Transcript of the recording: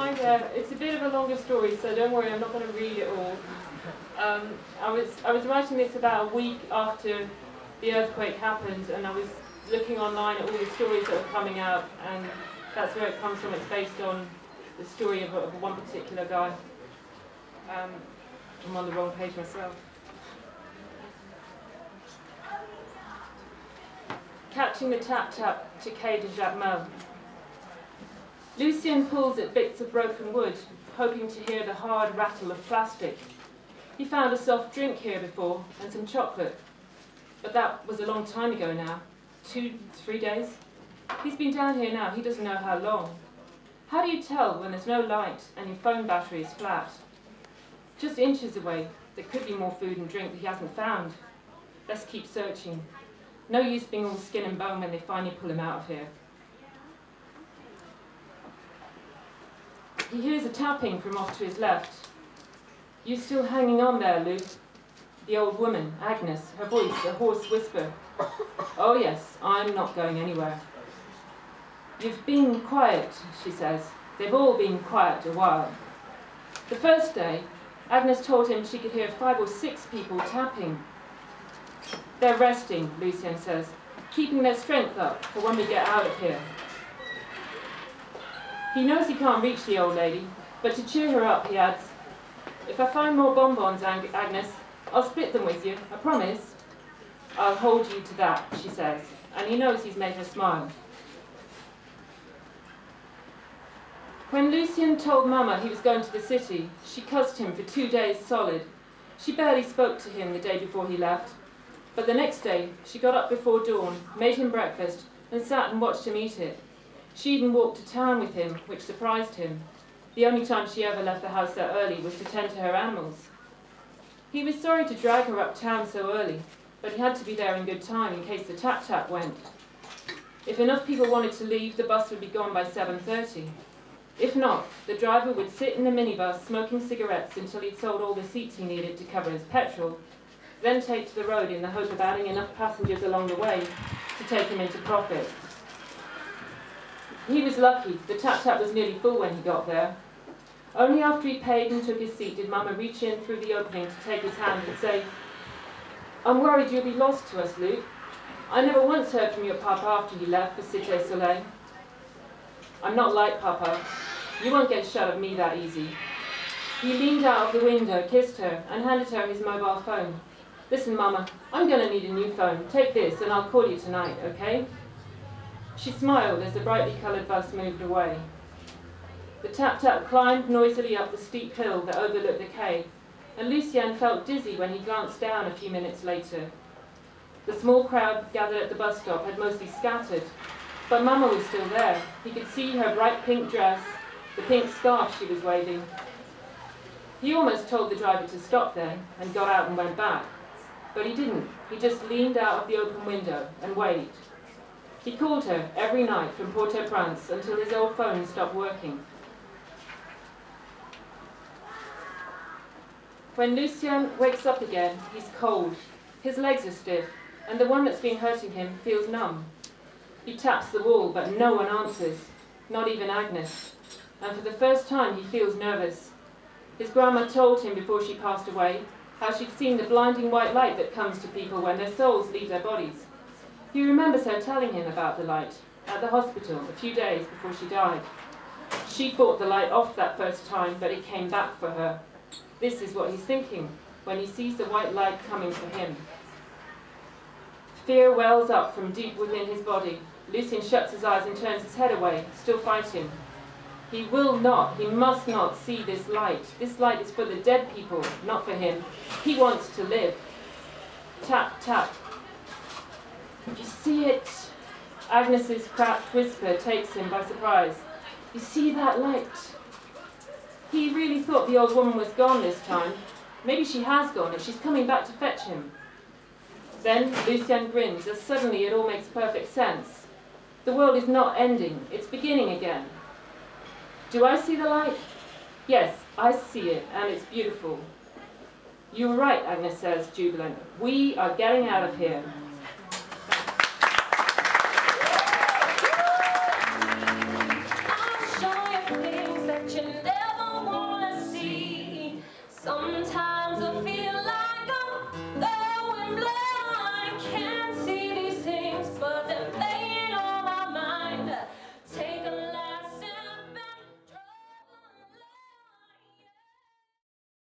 Hi there. It's a bit of a longer story, so don't worry, I'm not going to read it all. I was writing this about a week after the earthquake happened, and I was looking online at all the stories that were coming out, and that's where it comes from. It's based on the story of one particular guy. I'm on the wrong page myself. Catching the tap-tap to Quai de Jacmel. Lucien pulls at bits of broken wood, hoping to hear the hard rattle of plastic. He found a soft drink here before, and some chocolate. But that was a long time ago now. 2, 3 days. He's been down here now, he doesn't know how long. How do you tell when there's no light and your phone battery is flat? Just inches away, there could be more food and drink that he hasn't found. Let's keep searching. No use being all skin and bone when they finally pull him out of here. He hears a tapping from off to his left. You still hanging on there, Luke? The old woman, Agnes, her voice a hoarse whisper. Oh yes, I'm not going anywhere. You've been quiet, she says. They've all been quiet a while. The first day, Agnes told him she could hear 5 or 6 people tapping. They're resting, Lucien says, keeping their strength up for when we get out of here. He knows he can't reach the old lady, but to cheer her up, he adds, if I find more bonbons, Agnes, I'll split them with you, I promise. I'll hold you to that, she says, and he knows he's made her smile. When Lucien told Mama he was going to the city, she cussed him for 2 days solid. She barely spoke to him the day before he left. But the next day, she got up before dawn, made him breakfast, and sat and watched him eat it. She even walked to town with him, which surprised him. The only time she ever left the house that early was to tend to her animals. He was sorry to drag her uptown so early, but he had to be there in good time in case the tap-tap went. If enough people wanted to leave, the bus would be gone by 7:30. If not, the driver would sit in the minibus smoking cigarettes until he'd sold all the seats he needed to cover his petrol, then take to the road in the hope of adding enough passengers along the way to take him into profit. He was lucky. The tap-tap was nearly full when he got there. Only after he paid and took his seat did Mama reach in through the opening to take his hand and say, I'm worried you'll be lost to us, Luke. I never once heard from your papa after he left for Cité Soleil. I'm not like Papa. You won't get shut of me that easy. He leaned out of the window, kissed her, and handed her his mobile phone. Listen, Mama, I'm going to need a new phone. Take this and I'll call you tonight, okay? She smiled as the brightly coloured bus moved away. The tap-tap climbed noisily up the steep hill that overlooked the quay, and Lucien felt dizzy when he glanced down a few minutes later. The small crowd gathered at the bus stop had mostly scattered, but Mama was still there. He could see her bright pink dress, the pink scarf she was waving. He almost told the driver to stop then, and got out and went back. But he didn't. He just leaned out of the open window and waved. He called her every night from Port-au-Prince until his old phone stopped working. When Lucien wakes up again, he's cold. His legs are stiff, and the one that's been hurting him feels numb. He taps the wall, but no one answers, not even Agnes. And for the first time, he feels nervous. His grandma told him before she passed away how she'd seen the blinding white light that comes to people when their souls leave their bodies. He remembers her telling him about the light at the hospital a few days before she died. She fought the light off that first time, but it came back for her. This is what he's thinking when he sees the white light coming for him. Fear wells up from deep within his body. Lucien shuts his eyes and turns his head away, still fighting. He will not, he must not see this light. This light is for the dead people, not for him. He wants to live. Tap, tap. You see it? Agnes's cracked whisper takes him by surprise. You see that light? He really thought the old woman was gone this time. Maybe she has gone and she's coming back to fetch him. Then Lucien grins as suddenly it all makes perfect sense. The world is not ending, it's beginning again. Do I see the light? Yes, I see it, and it's beautiful. You're right, Agnes says, jubilant. We are getting out of here.